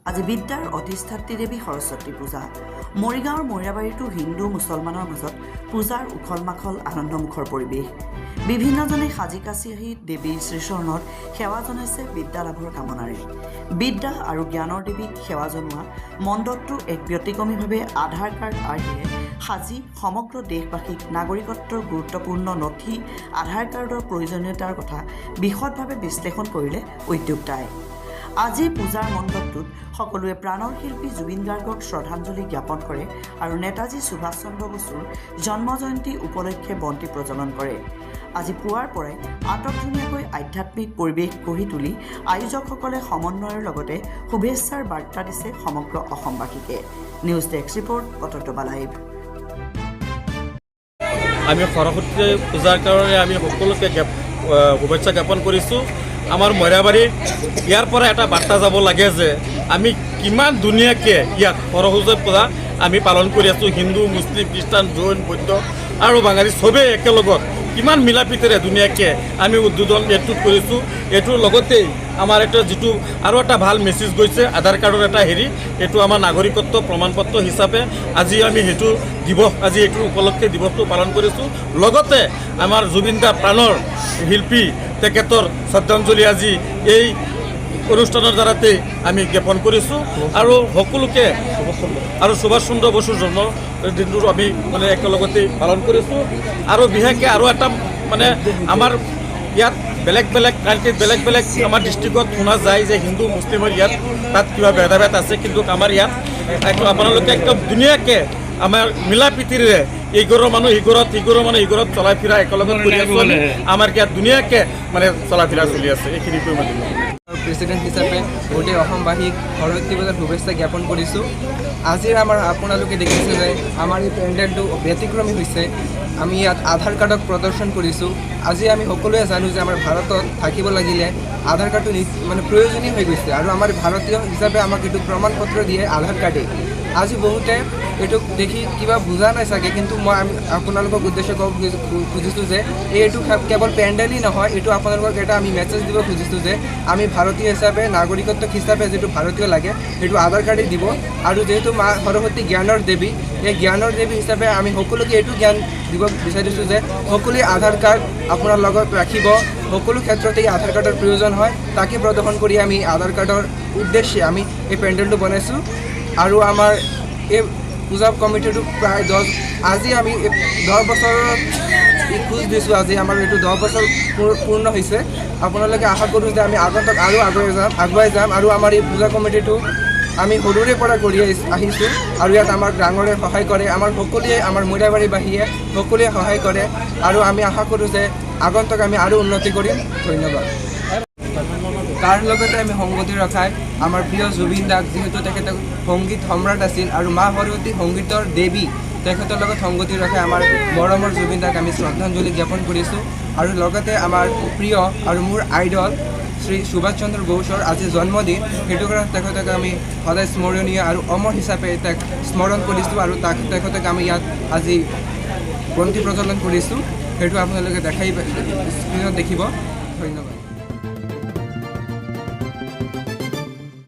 আজি বিদ্যাৰ অধিষ্ঠাত্ৰী দেৱী সৰস্বতী পূজা। মৰিগাঁৱৰ মৈৰাবাৰীতো হিন্দু মুছলমানৰ মাজত পূজাৰ উখল মাখল আনন্দমুখৰ পৰিৱেশ। বিভিন্নজনে সাজি কাচি আহি দেৱীৰ শ্ৰীচৰণত সেৱা জনাইছে বিদ্যা লাভৰ কামনাৰে। বিদ্যা আৰু জ্ঞানৰ দেৱীক সেৱা জনোৱা মণ্ডপটো এক ব্যতিক্ৰমীভাৱে আধাৰ কাৰ্ড আৰ্হিৰে সাজি সমগ্ৰ দেশবাসীক নাগৰিকত্বৰ গুৰুত্বপূৰ্ণ নথি আধাৰ কাৰ্ডৰ প্ৰয়োজনীয়তাৰ কথা বিশদভাৱে বিশ্লেষণ কৰিলে উদ্যোক্তাই। আজিৰ পূজাৰ মণ্ডপটোত সকলোৱে প্ৰাণৰ শিল্পী জুবিন গাৰ্গক শ্ৰদ্ধাঞ্জলি জ্ঞাপন কৰে আৰু নেতাজী সুভাষ চন্দ্ৰ বসুৰ জন্ম জয়ন্তী উপলক্ষে বন্তি প্ৰজ্বলন কৰে। আজি পুৱাৰ পৰাই আটকধুনীয়াকৈ আধ্যাত্মিক পৰিৱেশ গঢ়ি তুলি আয়োজকসকলে সমন্বয়ৰ লগতে শুভেচ্ছাৰ বাৰ্তা দিছে সমগ্ৰ অসমবাসীকে। নিউজ ডেস্ক ৰিপৰ্ট কটকটবা লাইভ। আমি সৰস্বতী পূজাৰ কাৰণে আমি সকলোকে শুভেচ্ছা জ্ঞাপন কৰিছোঁ। আমাৰ মৈৰাবাৰী ইয়াৰ পৰা এটা বাৰ্তা যাব লাগে যে আমি কিমান ধুনীয়াকৈ ইয়াত সৰস্বতী পূজা আমি পালন কৰি আছোঁ। হিন্দু, মুছলিম, খ্ৰীষ্টান, জৈন, বৌদ্ধ আৰু বাঙালী চবেই একেলগত কিমান মিলাপ্ৰীতিৰে ধুনীয়াকৈ আমি উদ্বোধন এইটোত কৰিছোঁ। এইটোৰ লগতেই আমাৰ এটা যিটো আৰু এটা ভাল মেছেজ গৈছে আধাৰ কাৰ্ডৰ এটা এইটো আমাৰ নাগৰিকত্ব প্ৰমাণপত্ৰ হিচাপে আজি আমি সেইটো দিৱস আজি এইটোৰ উপলক্ষে দিৱসটো পালন কৰিছোঁ। লগতে আমাৰ জুবিন দা প্ৰাণৰ শিল্পী তেখেতৰ শ্ৰদ্ধাঞ্জলি আজি এই অনুষ্ঠানৰ দ্বাৰাতে আমি জ্ঞাপন কৰিছোঁ আৰু সকলোকে আৰু সুভাষ চন্দ্ৰ বসুৰ জন্মদিনটো আমি একেলগতে পালন কৰিছোঁ। আৰু বিশেষকৈ আৰু এটা আমাৰ ইয়াত বেলেগ বেলেগ কাণ্ট্ৰিত বেলেগ বেলেগ আমাৰ ডিষ্ট্ৰিক্টত শুনা যায় যে হিন্দু মুছলিমৰ ইয়াত তাত কিবা ভেদাভেদ আছে, কিন্তু আমাৰ ইয়াত আপোনালোকে একদম ধুনীয়াকৈ আমাৰ মিলা প্ৰীতিৰে ইঘৰৰ মানুহ সিঘৰত সিঘৰৰ মানুহ ইঘৰত চলাই ফিৰা একেলগত কৰি আছোঁ। আমাৰ ইয়াত ধুনীয়াকৈ চলা ফিৰা চলি আছে। এইখিনি কৈ মই প্ৰেচিডেণ্ট হিচাপে গোটেই অসমবাসীক সৰস্বতী পূজাৰ শুভেচ্ছা জ্ঞাপন কৰিছোঁ। আজিৰ আপোনালোকে দেখিছে যে আমাৰ এই পেণ্ডেলটো ব্যতিক্ৰমী হৈছে। আমি ইয়াত আধাৰ কাৰ্ডক প্ৰদৰ্শন কৰিছোঁ। আজি আমি সকলোৱে জানো যে আমাৰ ভাৰতত থাকিব লাগিলে আধাৰ কাৰ্ডটো প্ৰয়োজনীয় হৈ গৈছে আৰু আমাৰ ভাৰতীয় হিচাপে আমাক এইটো প্ৰমাণ পত্ৰ দিয়ে আধাৰ কাৰ্ডে। আজি বহুতে এইটো দেখি কিবা বুজা নাই চাগে, কিন্তু মই আপোনালোকক উদ্দেশ্য ক'ব খুজিছোঁ যে এইটো কেৱল পেণ্ডেলেই নহয়, এইটো আপোনালোকক এটা আমি মেছেজ দিব খুজিছোঁ যে আমি ভাৰতীয় হিচাপে নাগৰিকত্ব হিচাপে যিটো ভাৰতীয় লাগে সেইটো আধাৰ কাৰ্ডেই দিব। আৰু যিহেতু মা সৰস্বতী জ্ঞানৰ দেৱী, এই জ্ঞানৰ দেৱী হিচাপে আমি সকলোকে এইটো জ্ঞান দিব বিচাৰিছোঁ যে সকলোৱে আধাৰ কাৰ্ড আপোনাৰ লগত ৰাখিব। সকলো ক্ষেত্ৰতে এই আধাৰ কাৰ্ডৰ প্ৰয়োজন হয়। তাকে প্ৰদৰ্শন কৰি আমি আধাৰ কাৰ্ডৰ উদ্দেশ্যে আমি এই পেণ্ডেলটো বনাইছোঁ। আৰু আমাৰ এই পূজা কমিটিটো প্ৰায় আজি আমি 10 বছৰত খোজ দিছোঁ। আজি আমাৰ এইটো 10 বছৰ পূৰ্ণ হৈছে। আপোনালোকে আশা কৰোঁ যে আমি আগন্তক আৰু আগুৱাই যাম আৰু আমাৰ এই পূজা কমিটিটো আমি সৰুৰে পৰা কৰি আহিছোঁ আৰু ইয়াত আমাক ডাঙৰে সহায় কৰে। আমাৰ সকলোৱে আমাৰ মৈৰাবাৰীবাসীয়ে সকলোৱে সহায় কৰে আৰু আমি আশা কৰোঁ যে আগন্তক আমি আৰু উন্নতি কৰিম। ধন্যবাদ। তাৰ লগতে আমি সংগতি ৰখাই আমাৰ প্ৰিয় জুবিন দাক, যিহেতু তেখেতে সংগীত সম্ৰাট আছিল আৰু মা সৰস্বতী সংগীতৰ দেৱী, তেখেতৰ লগত সংগতি ৰখাই আমাৰ মৰমৰ জুবিন দাক আমি শ্ৰদ্ধাঞ্জলি জ্ঞাপন কৰিছোঁ। আৰু লগতে আমাৰ প্ৰিয় আৰু মোৰ আইডল শ্ৰী সুভাষ চন্দ্ৰ বসুৰ আজি জন্মদিন, সেইটো কাৰণে তেখেতক আমি সদায় স্মৰণীয় আৰু অমৰ হিচাপে তাক স্মৰণ কৰিছোঁ আৰু তেখেতক আমি ইয়াত আজি বন্তি প্ৰজ্বলন কৰিছোঁ। সেইটো আপোনালোকে স্ক্ৰীণত দেখিব। ধন্যবাদ।